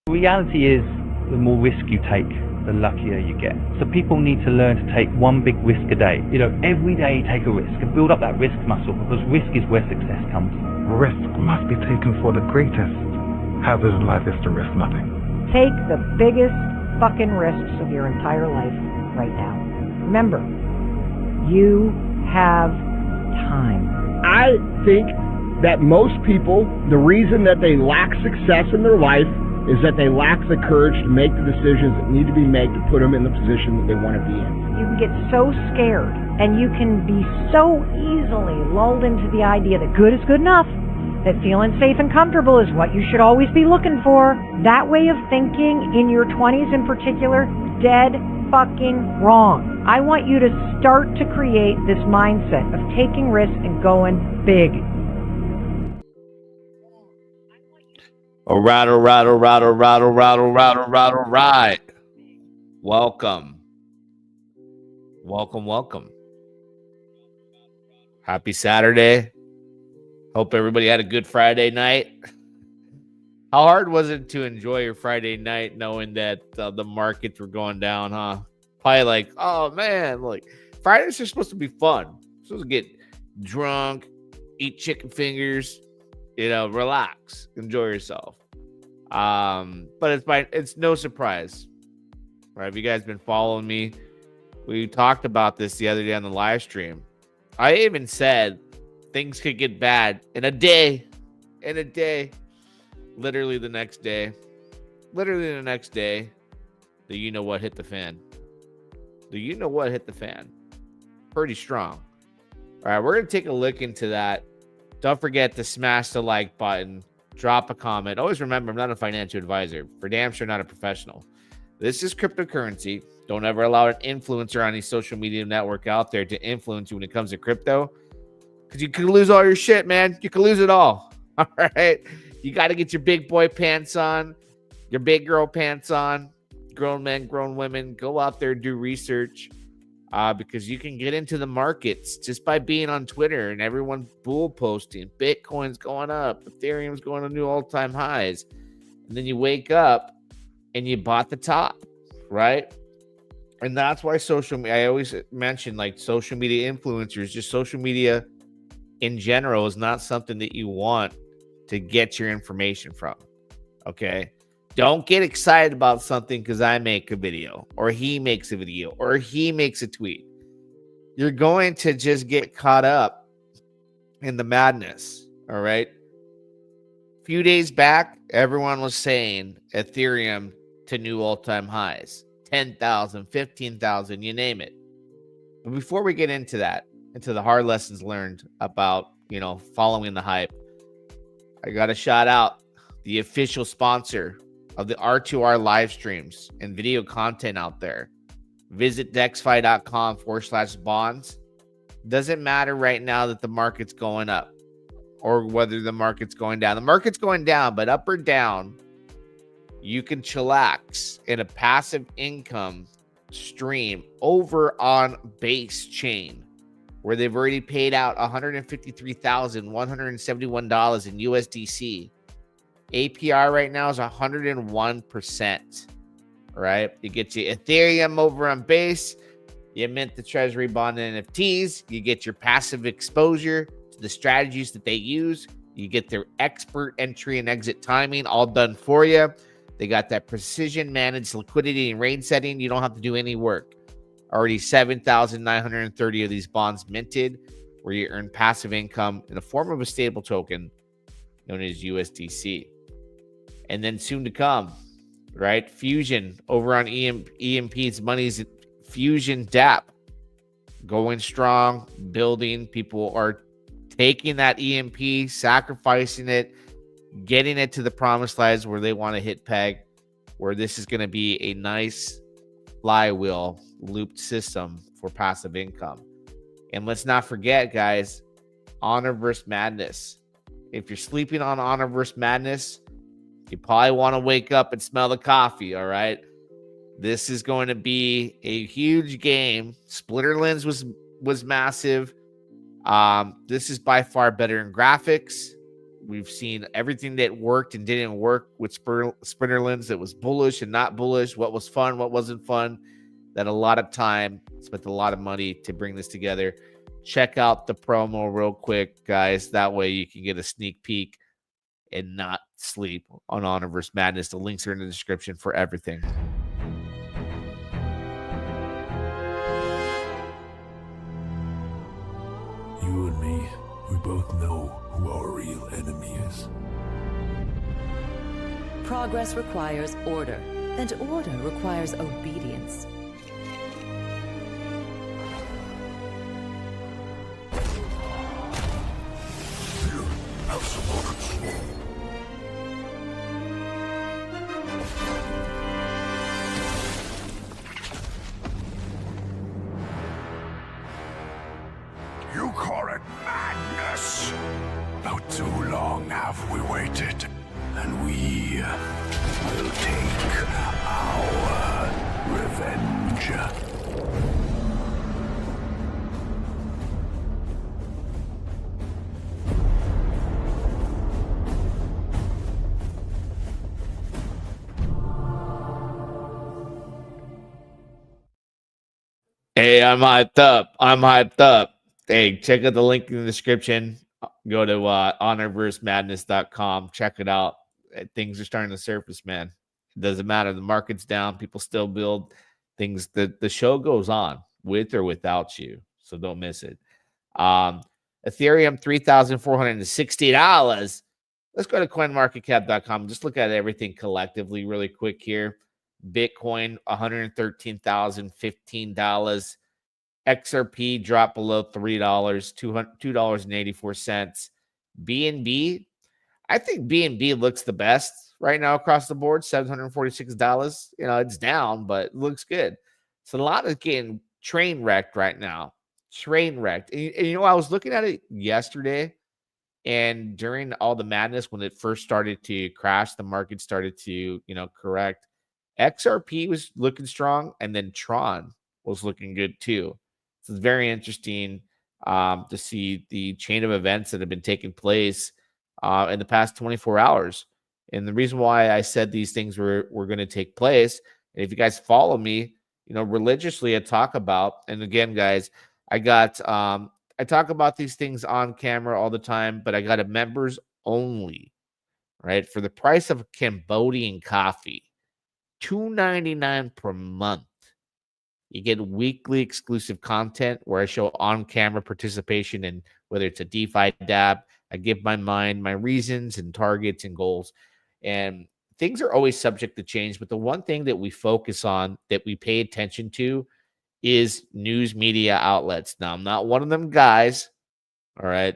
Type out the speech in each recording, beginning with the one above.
The reality is, the more risk you take, the luckier you get. So people need to learn to take one big risk a day. Every day take a risk and build up that risk muscle, because risk is where success comes. Risk must be taken for the greatest. Hazard in life is to risk nothing. Take the biggest fucking risks of your entire life right now. Remember, you have time. I think that most people, the reason that they lack success in their life is that they lack the courage to make the decisions that need to be made to put them in the position that they want to be in. You can get so scared, and you can be so easily lulled into the idea that good is good enough, that feeling safe and comfortable is what you should always be looking for. That way of thinking in your 20s in particular, dead fucking wrong. I want you to start to create this mindset of taking risks and going big. All right. Welcome. Happy Saturday. Hope everybody had a good Friday night. How hard was it to enjoy your Friday night knowing that the markets were going down, huh? Probably like, oh man, like Fridays are supposed to be fun. Supposed to get drunk, eat chicken fingers, relax, enjoy yourself. But it's no surprise, right? Have you guys been following me? We talked about this the other day on the live stream. I even said things could get bad in a day. Literally the next day, the you-know-what hit the fan. Pretty strong. All right, we're going to take a look into that. Don't forget to smash the like button, drop a comment. Always remember, I'm not a financial advisor. For damn sure not a professional. This is cryptocurrency. Don't ever allow an influencer on any social media network out there to influence you when it comes to crypto, because you could lose all your shit, man. You could lose it all. All right? You got to get your big boy pants on, your big girl pants on. Grown men, grown women, go out there, do research, because you can get into the markets just by being on Twitter and everyone bull posting. Bitcoin's going up, Ethereum's going to new all-time highs. And then you wake up and you bought the top, right? And that's why I always mention, like, social media influencers, just social media in general is not something that you want to get your information from, okay? Don't get excited about something because I make a video or he makes a video or he makes a tweet. You're going to just get caught up in the madness, all right? A few days back, everyone was saying Ethereum to new all-time highs, 10,000, 15,000, you name it. But before we get into that, into the hard lessons learned about, following the hype, I got to shout out the official sponsor of the R2R live streams and video content out there. Visit DexFi.com/bonds. Doesn't matter right now that the market's going up or whether the market's going down. The market's going down, but up or down, you can chillax in a passive income stream over on PulseChain, where they've already paid out $153,171 in USDC. APR right now is 101%. Right? You get your Ethereum over on Base. You mint the Treasury bond NFTs. You get your passive exposure to the strategies that they use. You get their expert entry and exit timing all done for you. They got that precision managed liquidity and rate setting. You don't have to do any work. Already 7,930 of these bonds minted, where you earn passive income in the form of a stable token known as USDC. And then soon to come, right? Fusion over on EMP's Money's Fusion DApp. Going strong, building. People are taking that EMP, sacrificing it, getting it to the promised lands where they want to hit peg, where this is going to be a nice flywheel looped system for passive income. And let's not forget, guys, Honor vs. Madness. If you're sleeping on Honor vs. Madness, you probably want to wake up and smell the coffee, all right? This is going to be a huge game. Splitterlands was massive. This is by far better in graphics, We've seen everything that worked and didn't work with Sprinterlands, that was bullish and not bullish, what was fun, what wasn't fun. That a lot of time, spent a lot of money to bring this together. Check out the promo real quick, guys. That way you can get a sneak peek and not sleep on Honor vs. Madness. The links are in the description for everything. You and me, we both know who our real enemy is. Progress requires order, and order requires obedience. You have some control. You call it madness? Now too long have we waited, and we will take our revenge. Hey, I'm hyped up. I'm hyped up. Hey, check out the link in the description. Go to honorversemadness.com. Check it out. Things are starting to surface, man. It doesn't matter. The market's down. People still build things. The show goes on with or without you. So don't miss it. Ethereum, $3,460. Let's go to coinmarketcap.com. Just look at everything collectively really quick here. Bitcoin, $113,015. XRP dropped below $3, $2.84. BNB, I think BNB looks the best right now across the board, $746. You know, it's down, but it looks good. So a lot is getting train wrecked right now. Train wrecked. And you know, I was looking at it yesterday, and during all the madness, when it first started to crash, the market started to, correct. XRP was looking strong, and then Tron was looking good too. So it's very interesting to see the chain of events that have been taking place in the past 24 hours. And the reason why I said these things were going to take place, and if you guys follow me, religiously, I talk about, and again, guys, I talk about these things on camera all the time, but I got a members only, right? For the price of Cambodian coffee, $2.99 per month. You get weekly exclusive content where I show on-camera participation, and whether it's a DeFi dApp, I give my mind, my reasons and targets and goals. And things are always subject to change, but the one thing that we focus on, that we pay attention to, is news media outlets. Now, I'm not one of them guys, all right,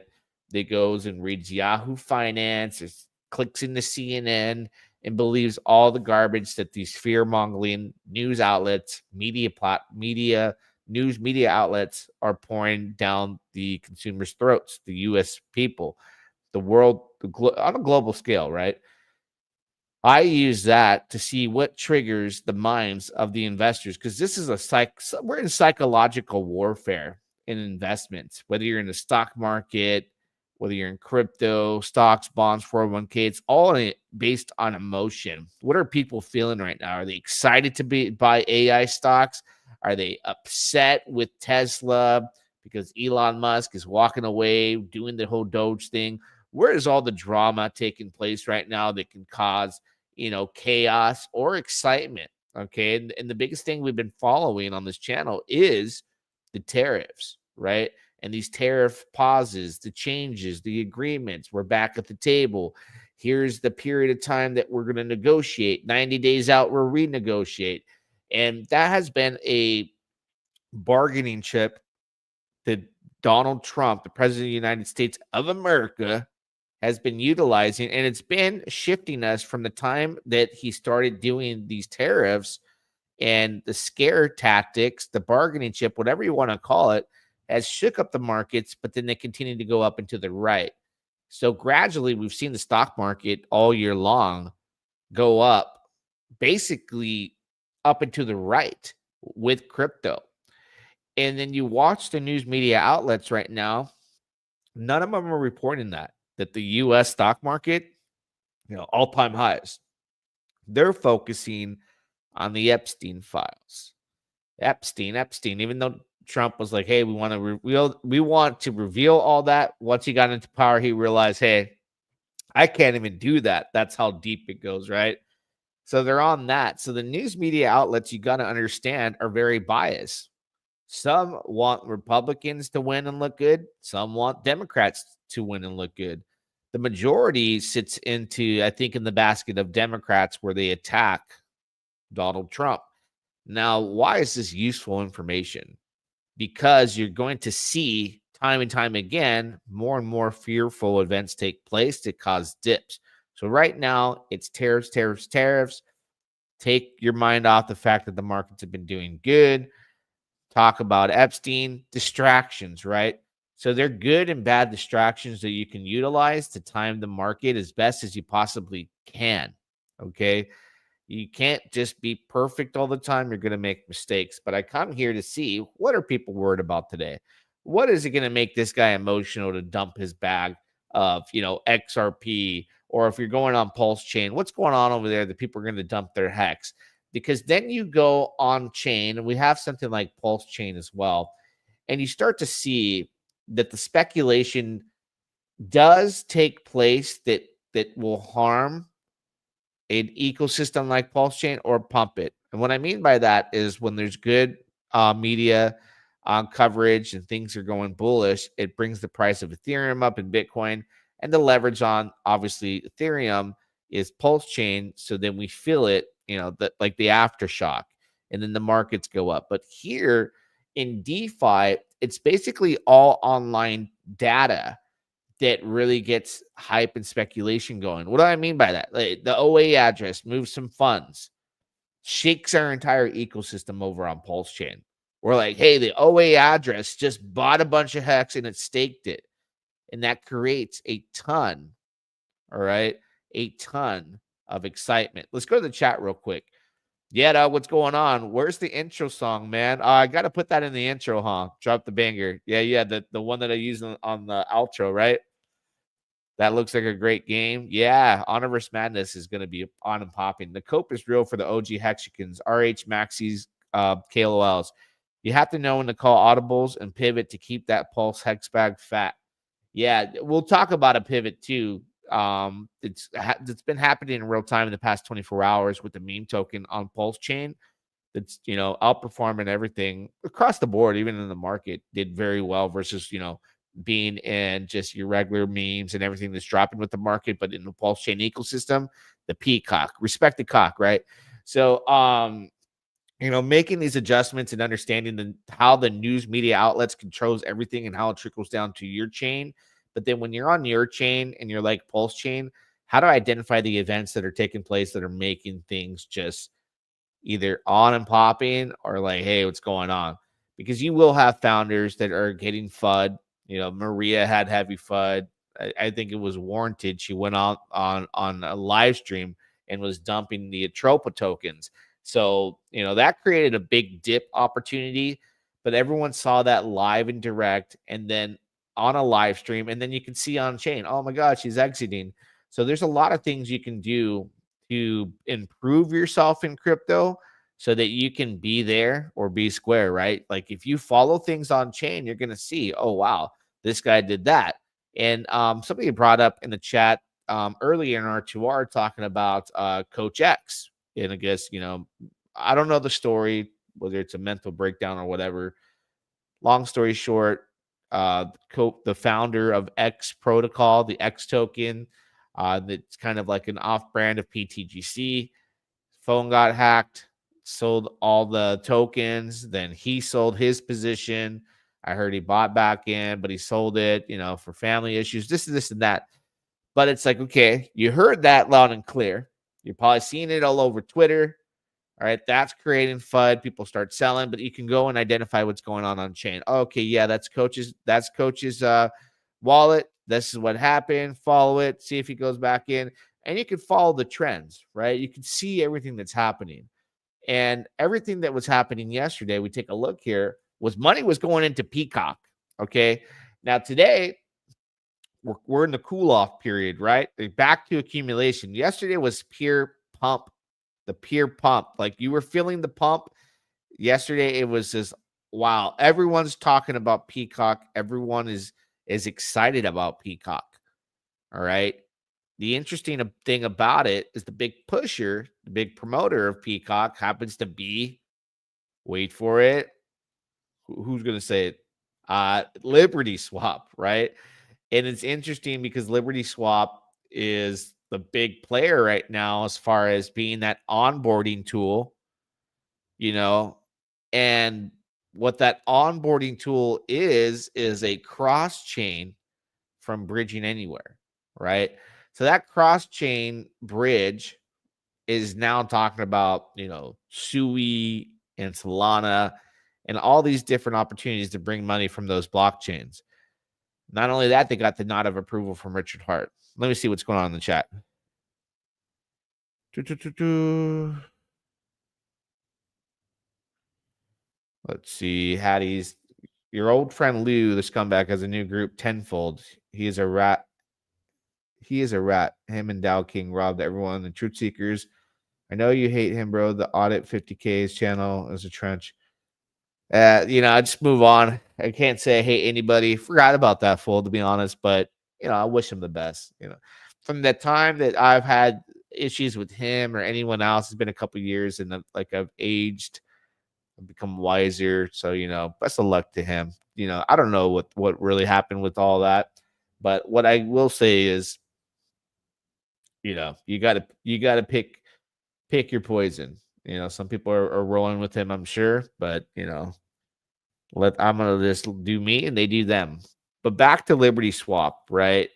that goes and reads Yahoo Finance or clicks into CNN and believes all the garbage that these fear-mongering news outlets, news media outlets are pouring down the consumers' throats, the U.S. people, the world, on a global scale, right? I use that to see what triggers the minds of the investors, because this is we're in psychological warfare in investments, whether you're in the stock market, whether you're in crypto, stocks, bonds, 401k, it's all based on emotion. What are people feeling right now? Are they excited to buy AI stocks? Are they upset with Tesla because Elon Musk is walking away, doing the whole Doge thing? Where is all the drama taking place right now that can cause, chaos or excitement? Okay. And the biggest thing we've been following on this channel is the tariffs, right? And these tariff pauses, the changes, the agreements, we're back at the table. Here's the period of time that we're going to negotiate. 90 days out, we'll renegotiate. And that has been a bargaining chip that Donald Trump, the president of the United States of America, has been utilizing. And it's been shifting us from the time that he started doing these tariffs and the scare tactics, the bargaining chip, whatever you want to call it, has shook up the markets, but then they continue to go up and to the right. So gradually, we've seen the stock market all year long go up, basically up and to the right with crypto. And then you watch the news media outlets right now, none of them are reporting that. that the US stock market, all-time highs. They're focusing on the Epstein files. Epstein, even though Trump was like, hey, we want to reveal all that. Once he got into power, he realized, hey, I can't even do that. That's how deep it goes, right? So they're on that. So the news media outlets, you got to understand, are very biased. Some want Republicans to win and look good. Some want Democrats to win and look good. The majority sits into, I think, in the basket of Democrats where they attack Donald Trump. Now, why is this useful information? Because you're going to see time and time again, more and more fearful events take place that cause dips. So right now, it's tariffs. Take your mind off the fact that the markets have been doing good. Talk about Epstein, distractions, right? So they're good and bad distractions that you can utilize to time the market as best as you possibly can, okay? You can't just be perfect all the time. You're going to make mistakes. But I come here to see, what are people worried about today? What is it going to make this guy emotional to dump his bag of, XRP? Or if you're going on PulseChain, what's going on over there that people are going to dump their hex? Because then you go on chain, and we have something like PulseChain as well, and you start to see that the speculation does take place that will harm an ecosystem like PulseChain or pump it. And what I mean by that is when there's good media coverage and things are going bullish, it brings the price of Ethereum up and Bitcoin, and the leverage on obviously Ethereum is PulseChain. So then we feel it, like the aftershock, and then the markets go up. But here in DeFi, it's basically all online data that really gets hype and speculation going. What do I mean by that? Like the OA address moves some funds, shakes our entire ecosystem over on PulseChain. We're like, hey, the OA address just bought a bunch of hex and it staked it. And that creates a ton, all right, a ton of excitement. Let's go to the chat real quick. Yeah, what's going on? Where's the intro song, man? I got to put that in the intro, huh? Drop the banger. Yeah, the one that I use on the outro, right? That looks like a great game. Yeah, Honor vs. Madness is going to be on and popping. The cope is real for the OG Hexicans, RH Maxis, KOLs. You have to know when to call audibles and pivot to keep that Pulse Hex bag fat. Yeah, we'll talk about a pivot too. It's been happening in real time in the past 24 hours with the meme token on PulseChain. That's outperforming everything across the board, even in the market, did very well versus being in just your regular memes and everything that's dropping with the market. But in the PulseChain ecosystem, the peacock, respect the cock, right? So making these adjustments and understanding how the news media outlets controls everything and how it trickles down to your chain. But then when you're on your chain and you're like PulseChain, how to identify the events that are taking place that are making things just either on and popping or like, hey, what's going on? Because you will have founders that are getting FUD. Maria had heavy FUD. I think it was warranted. She went on a live stream and was dumping the Atropa tokens. So, that created a big dip opportunity, but everyone saw that live and direct and then on a live stream. And then you can see on chain, oh my God, she's exiting. So there's a lot of things you can do to improve yourself in crypto so that you can be there or be square, right? Like if you follow things on chain, you're going to see, oh, wow, this guy did that. And somebody brought up in the chat earlier in our 2R talking about Coach X. And I guess, I don't know the story, whether it's a mental breakdown or whatever. Long story short, the founder of X Protocol, the X token, that's kind of like an off-brand of PTGC. Phone got hacked, sold all the tokens. Then he sold his position. I heard he bought back in, but he sold it, for family issues, this and that. But it's like, okay, you heard that loud and clear. You're probably seeing it all over Twitter. All right, that's creating FUD. People start selling, but you can go and identify what's going on chain. Okay, yeah, that's coach's wallet. This is what happened. Follow it. See if he goes back in, and you can follow the trends. Right, you can see everything that's happening, and everything that was happening yesterday. We take a look here. Money was going into Peacock. Okay, now today we're in the cool off period, right? Back to accumulation. Yesterday was pure pump, the pure pump. Like you were feeling the pump. Yesterday it was just wow. Everyone's talking about Peacock. Everyone is excited about Peacock. All right. The interesting thing about it is the big pusher, the big promoter of Peacock happens to be, wait for it, who's going to say it? Liberty Swap, right? And it's interesting because Liberty Swap is the big player right now as far as being that onboarding tool, and what that onboarding tool is a cross chain from Bridging Anywhere, right? So that cross chain bridge is now talking about, Sui and Solana and all these different opportunities to bring money from those blockchains. Not only that, they got the nod of approval from Richard Hart. Let me see what's going on in the chat. Let's see. Hattie's, your old friend Lou, the scumbag, has a new group, Tenfold. He is a rat. Him and Dow King robbed everyone. The Truth Seekers. I know you hate him, bro. The Audit 50K's channel is a trench. I just move on. I can't say I hate anybody. Forgot about that fool, to be honest. But, I wish him the best. From the time that I've had issues with him or anyone else, it's been a couple years, and I've aged. I've become wiser. So, best of luck to him. I don't know what really happened with all that. But what I will say is, you gotta pick your poison. Some people are rolling with him, I'm sure, but I'm gonna just do me and they do them. But back to Liberty Swap, right?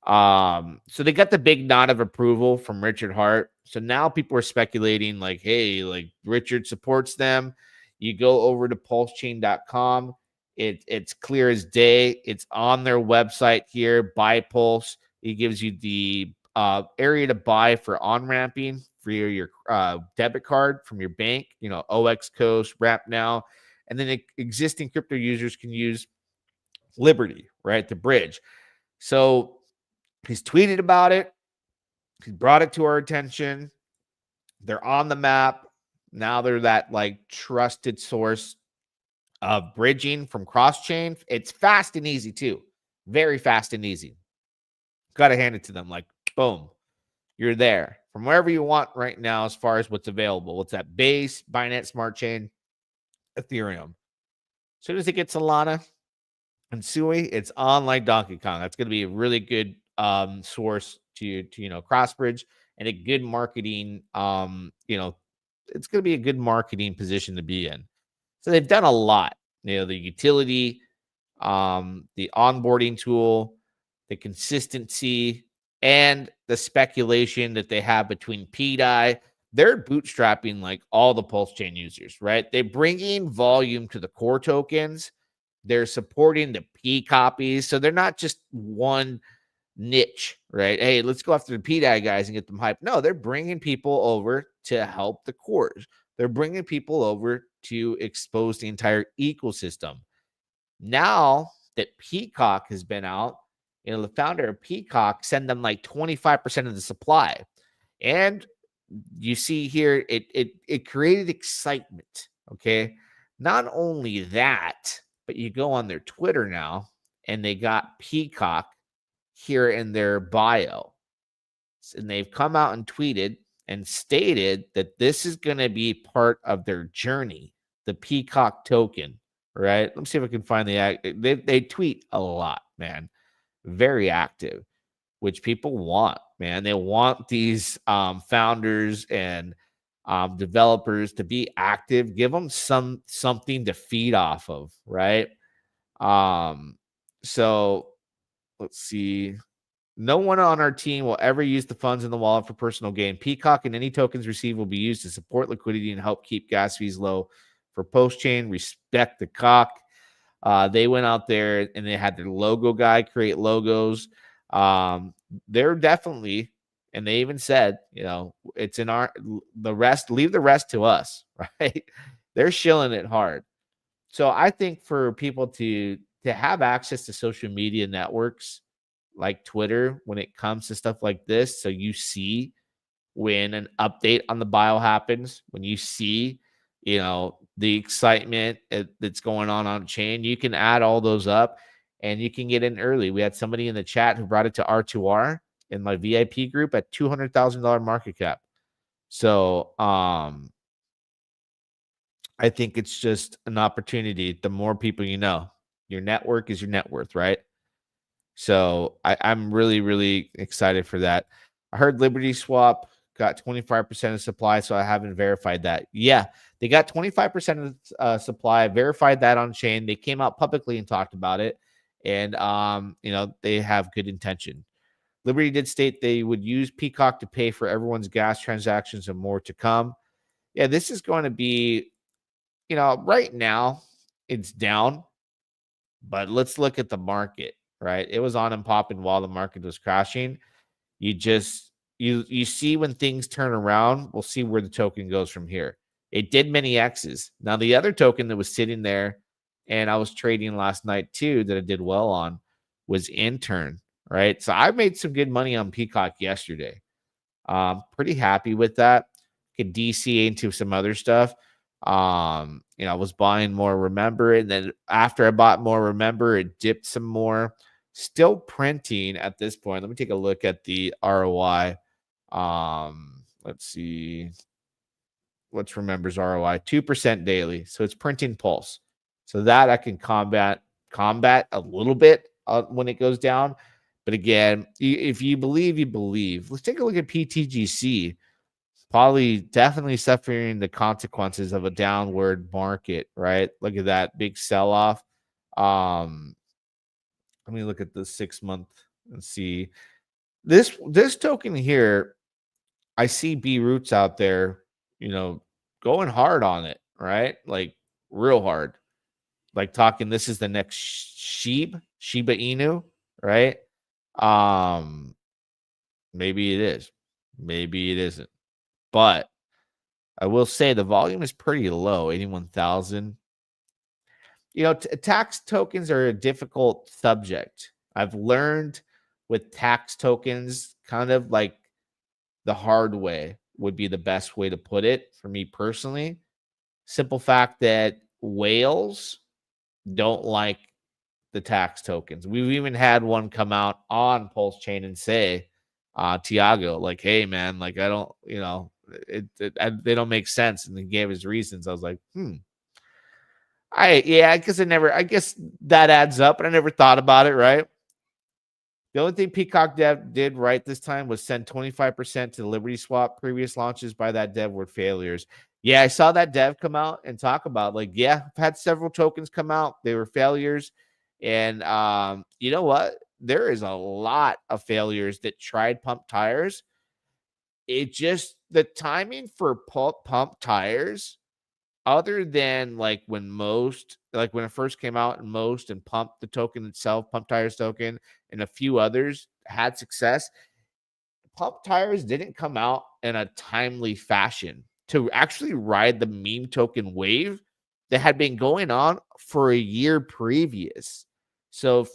So they got the big nod of approval from Richard Hart. So now people are speculating like, hey, like Richard supports them. You go over to pulsechain.com. It's clear as day. It's on their website here, Buy Pulse. It gives you the area to buy for on-ramping for your debit card from your bank, OX Coast, Wrap Now. And then existing crypto users can use Liberty, right? The bridge. So he's tweeted about it. He brought it to our attention. They're on the map. Now they're that like trusted source of bridging from cross-chain. It's fast and easy too. Very fast and easy. Got to hand it to them. Like, boom, you're there from wherever you want right now as far as what's available. What's that? Base, Binance Smart Chain, Ethereum. As soon as it gets Solana and Sui, it's on like Donkey Kong. That's going to be a really good source to cross bridge and a good marketing. It's going to be a good marketing position to be in. So they've done a lot. The utility, the onboarding tool, the consistency, and the speculation that they have between PDI. They're bootstrapping like all the PulseChain users, right? They're bringing volume to the core tokens. They're supporting the P copies. So they're not just one niche, right? Hey, let's go after the PDI guys and get them hyped. No, they're bringing people over to help the cores. They're bringing people over to expose the entire ecosystem. Now that Peacock has been out, the founder of Peacock send them like 25% of the supply. And you see here, it created excitement, okay? Not only that, but you go on their Twitter now, and they got Peacock here in their bio. And they've come out and tweeted and stated that this is going to be part of their journey, the Peacock token, right? Let me see if I can find they tweet a lot, man. Very active, which people want, man. They want these founders and developers to be active. Give them something to feed off of, right? So let's see. No one on our team will ever use the funds in the wallet for personal gain. Peacock and any tokens received will be used to support liquidity and help keep gas fees low for PulseChain. Respect the cock. They went out there and they had their logo guy create logos. They're definitely, and they even said, it's in the rest, leave the rest to us, right? They're shilling it hard. So I think for people to have access to social media networks like Twitter when it comes to stuff like this. So you see when an update on the bio happens, when you see, the excitement that's going on chain, you can add all those up and you can get in early. We had somebody in the chat who brought it to R2R in my VIP group at $200,000 market cap. So, I think it's just an opportunity. The more people you know, your network is your net worth, right? So I'm really, really excited for that. I heard Liberty Swap got 25% of supply, so I haven't verified that. Yeah, they got 25% of supply. Verified that on chain. They came out publicly and talked about it, and they have good intention. Liberty did state they would use Peacock to pay for everyone's gas transactions and more to come. Yeah, this is going to be, right now it's down, but let's look at the market, right? It was on and popping while the market was crashing. You see when things turn around, we'll see where the token goes from here. It did many X's. Now, the other token that was sitting there, and I was trading last night too, that I did well on, was Intern, right? So I made some good money on Peacock yesterday. Pretty happy with that. Could DC into some other stuff. I was buying more Remember, and then after I bought more Remember, it dipped some more. Still printing at this point. Let me take a look at the ROI. Let's see. What's Remember's ROI? 2% daily. So it's printing Pulse. So that I can combat a little bit when it goes down. But again, if you believe, you believe. Let's take a look at PTGC. Probably definitely suffering the consequences of a downward market, right? Look at that big sell-off. Let me look at the 6 month and see. This token here, I see B Roots out there, going hard on it, right? Like real hard. Like talking, this is the next Shiba Inu, right? Maybe it is. Maybe it isn't. But I will say the volume is pretty low, 81,000. Tax tokens are a difficult subject. I've learned with tax tokens, kind of like the hard way would be the best way to put it for me personally. Simple fact that whales don't like the tax tokens. We've even had one come out on PulseChain and say, Tiago, like, hey man, like I don't, they don't make sense. And he gave his reasons. I was like, I guess that adds up, but I never thought about it, right? The only thing Peacock dev did right this time was send 25% to the Liberty Swap. Previous launches by that dev were failures. Yeah, I saw that dev come out and talk about, like, yeah, I've had several tokens come out. They were failures. And you know what? There is a lot of failures that tried pump tires. It just, the timing for pump tires, other than like when it first came out and Most and Pump, the token itself, Pump Tires token, and a few others had success, Pump Tires didn't come out in a timely fashion to actually ride the meme token wave that had been going on for a year previous. So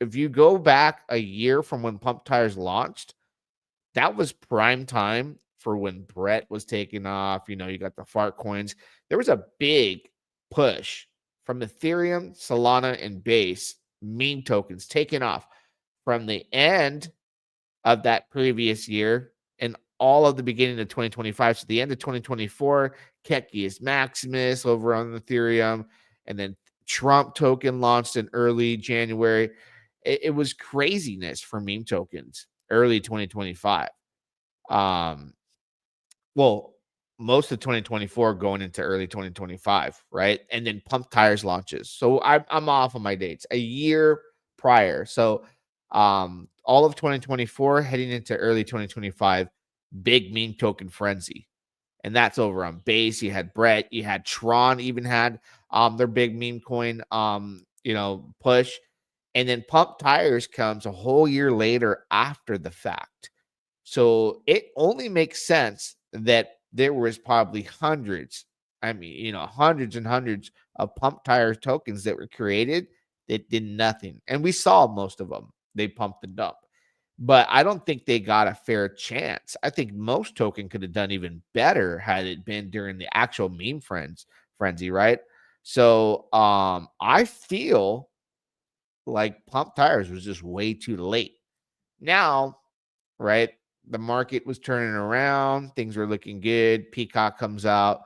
if you go back a year from when Pump Tires launched, that was prime time for when Brett was taking off. You got the fart coins. There was a big push from Ethereum, Solana, and Base meme tokens taking off from the end of that previous year and all of the beginning of 2025. So the end of 2024, Kekius Maximus over on Ethereum, and then Trump token launched in early January. It was craziness for meme tokens early 2025. Well, most of 2024 going into early 2025, right? And then Pump Tires launches. So I'm off on my dates a year prior. So all of 2024 heading into early 2025, big meme token frenzy. And that's over on Base. You had Brett, you had Tron even had their big meme coin push. And then Pump Tires comes a whole year later after the fact. So it only makes sense that there was probably hundreds and hundreds of Pump Tires tokens that were created that did nothing. And we saw most of them. they pump and dump. But I don't think they got a fair chance. I think most token could have done even better had it been during the actual meme frenzy, right? So I feel like pump tires was just way too late. Now, right, the market was turning around, things were looking good. Peacock comes out,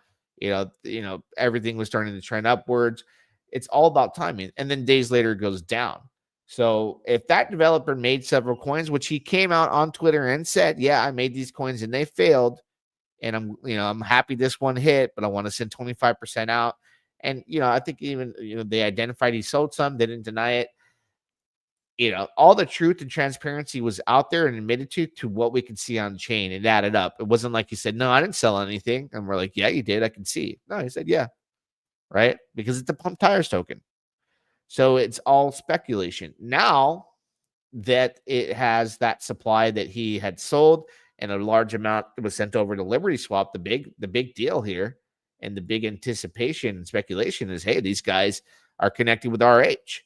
everything was starting to trend upwards. It's all about timing. And then days later it goes down. So if that developer made several coins, which he came out on Twitter and said, yeah, I made these coins and they failed, and I'm happy this one hit, but I want to send 25% out. And I think even they identified he sold some, they didn't deny it. All the truth and transparency was out there and admitted to what we could see on chain. It added up. It wasn't like he said, no, I didn't sell anything. And we're like, yeah, you did. I can see. No, he said, yeah. Right. Because it's a pump tires token. So it's all speculation. Now that it has that supply that he had sold and a large amount was sent over to Liberty Swap, the big deal here and the big anticipation and speculation is, hey, these guys are connected with RH.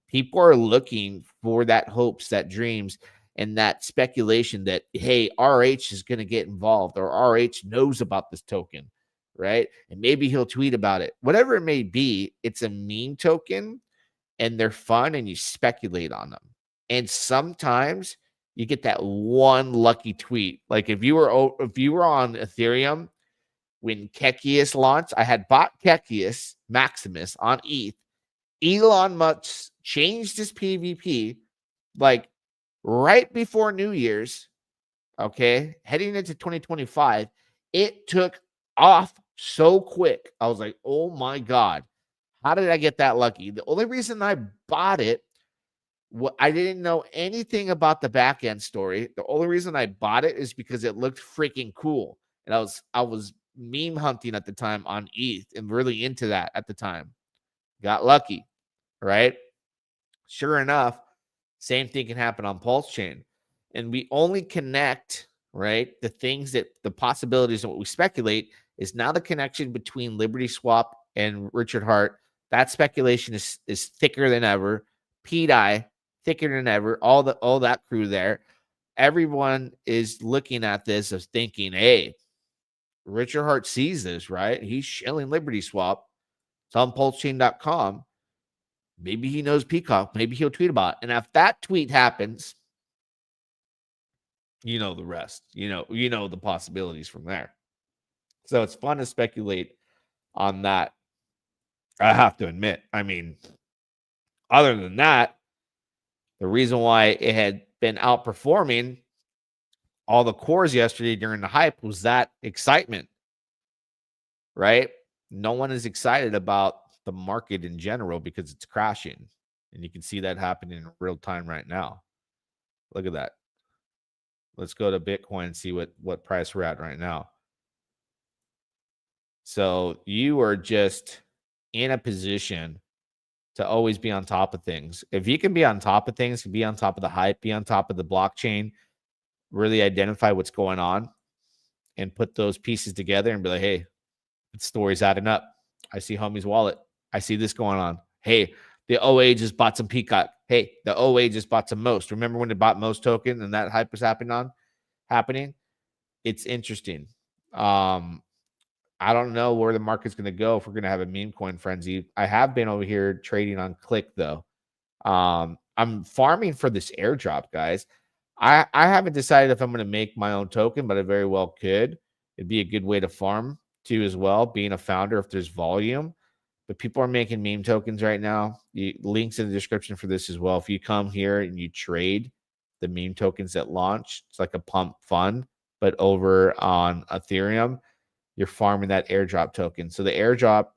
People are looking for that hopes, that dreams, and that speculation that, hey, RH is going to get involved or RH knows about this token, right? And maybe he'll tweet about it. Whatever it may be, it's a meme token and they're fun and you speculate on them. And sometimes you get that one lucky tweet. Like if you were on Ethereum when Kekius launched, I had bought Kekius Maximus on ETH. Elon Musk changed his PvP like right before New Year's, okay, heading into 2025. It took off so quick. I was like, oh my God, how did I get that lucky? The only reason I bought it, I didn't know anything about the back end story. The only reason I bought it is because it looked freaking cool. And I was meme hunting at the time on ETH and really into that at the time. Got lucky. Right? Sure enough, same thing can happen on PulseChain. And we only connect, right, the possibilities of what we speculate is now the connection between Liberty Swap and Richard Hart. That speculation is thicker than ever. PDI, thicker than ever. All that crew there. Everyone is looking at this as thinking, hey, Richard Hart sees this, right? He's shilling Liberty Swap. It's on PulseChain.com. Maybe he knows Peacock. Maybe he'll tweet about it. And if that tweet happens, you know the rest. You know the possibilities from there. So it's fun to speculate on that. I have to admit. I mean, other than that, the reason why it had been outperforming all the cores yesterday during the hype was that excitement, right? No one is excited about the market in general because it's crashing, and you can see that happening in real time right now. Look at that. Let's go to Bitcoin and see what price we're at right now. So you are just in a position to always be on top of things. If you can be on top of things, be on top of the hype, be on top of the blockchain, really identify what's going on and put those pieces together and be like, hey, the story's adding up. I see homie's wallet. I see this going on. Hey, the OA just bought some Peacock. Hey, the OA just bought some Most. Remember when they bought Most token and that hype was happening? It's interesting. I don't know where the market's going to go if we're going to have a meme coin frenzy. I have been over here trading on Click though. I'm farming for this airdrop, guys. I haven't decided if I'm going to make my own token, but I very well could. It'd be a good way to farm too as well, being a founder if there's volume. But people are making meme tokens right now. Links in the description for this as well. If you come here and you trade the meme tokens that launch, it's like a pump fund, but over on Ethereum, you're farming that airdrop token. So the airdrop,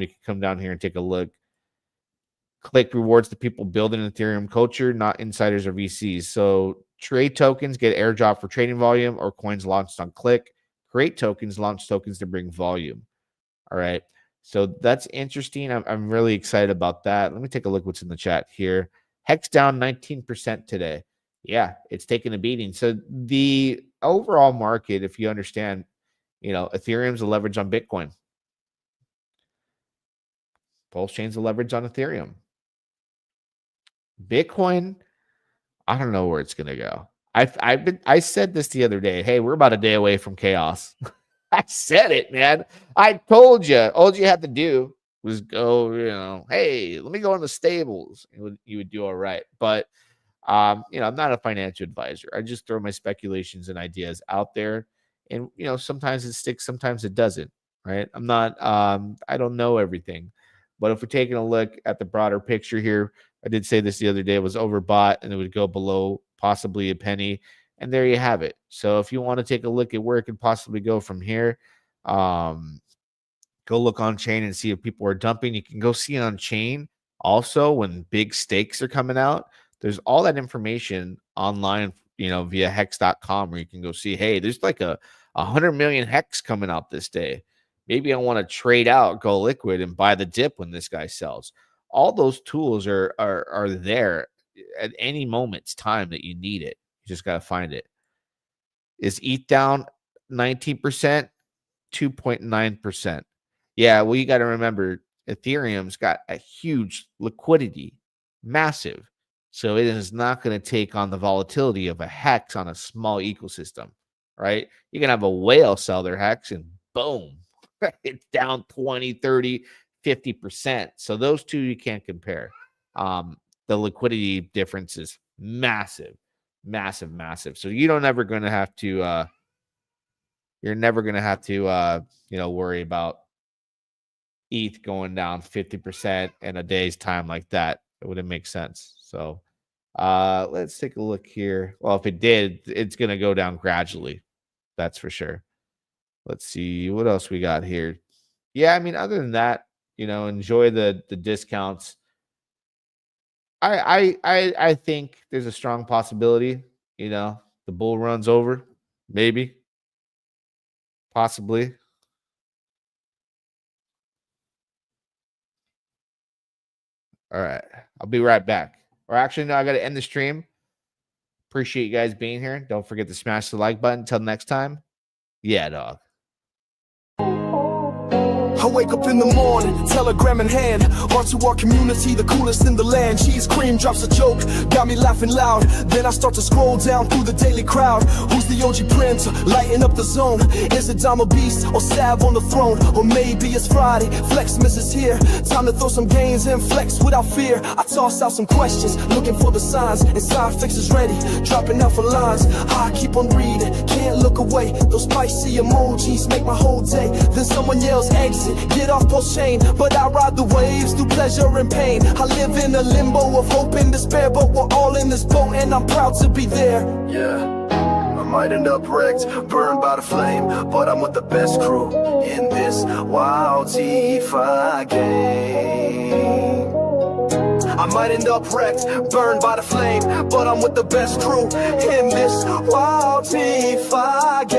you can come down here and take a look. Click rewards the people building Ethereum culture, not insiders or VCs. So trade tokens, get airdrop for trading volume, or coins launched on Click. Create tokens, launch tokens to bring volume. All right. So that's interesting. I'm really excited about that. Let me take a look what's in the chat here. Hex down 19% today. Yeah, it's taking a beating. So the overall market, if you understand, Ethereum's a leverage on Bitcoin. PulseChain's a leverage on Ethereum. Bitcoin I don't know where it's gonna go. I said this the other day. Hey, we're about a day away from chaos. I said it, man. I told you. All you had to do was go, hey, let me go in the stables. You would do all right. But I'm not a financial advisor. I just throw my speculations and ideas out there. And sometimes it sticks, sometimes it doesn't. Right. I'm not I don't know everything. But if we're taking a look at the broader picture here, I did say this the other day, it was overbought and it would go below possibly a penny. And there you have it. So if you want to take a look at where it could possibly go from here, go look on chain and see if people are dumping. You can go see on chain also when big stakes are coming out. There's all that information online, via hex.com where you can go see, hey, there's like a 100 million hex coming out this day. Maybe I want to trade out, go liquid, and buy the dip when this guy sells. All those tools are there at any moment's time that you need it. You just got to find it. Is ETH down 19%? 2.9%. Yeah, well, you got to remember, Ethereum's got a huge liquidity, massive. So it is not going to take on the volatility of a hex on a small ecosystem, right? You can have a whale sell their hex and boom, it's down 20, 30, 50%. So those two you can't compare. The liquidity difference is massive, massive, massive. So you're never going to have to worry about ETH going down 50% in a day's time like that. It wouldn't make sense. So let's take a look here. Well, if it did, it's going to go down gradually. That's for sure. Let's see what else we got here. Yeah, I mean, other than that, enjoy the discounts. I think there's a strong possibility, the bull run's over, maybe, possibly. All right, I'll be right back. Or actually, no, I got to end the stream. Appreciate you guys being here. Don't forget to smash the like button. Until next time. Yeah, dog. I wake up in the morning, telegram in hand, on to our community, the coolest in the land. Cheese cream drops a joke, got me laughing loud. Then I start to scroll down through the daily crowd. Who's the OG prince, lighting up the zone? Is it Dama Beast or Sav on the throne? Or maybe it's Friday, Flexmas is here. Time to throw some gains and flex without fear. I toss out some questions, looking for the signs. And side fixes ready, dropping out for lines. I keep on reading, can't look away. Those spicy emojis make my whole day. Then someone yells exit, get off PulseChain. But I ride the waves through pleasure and pain. I live in a limbo of hope and despair, but we're all in this boat and I'm proud to be there. Yeah, I might end up wrecked, burned by the flame, but I'm with the best crew in this wild DeFi game. I might end up wrecked, burned by the flame, but I'm with the best crew in this wild DeFi game.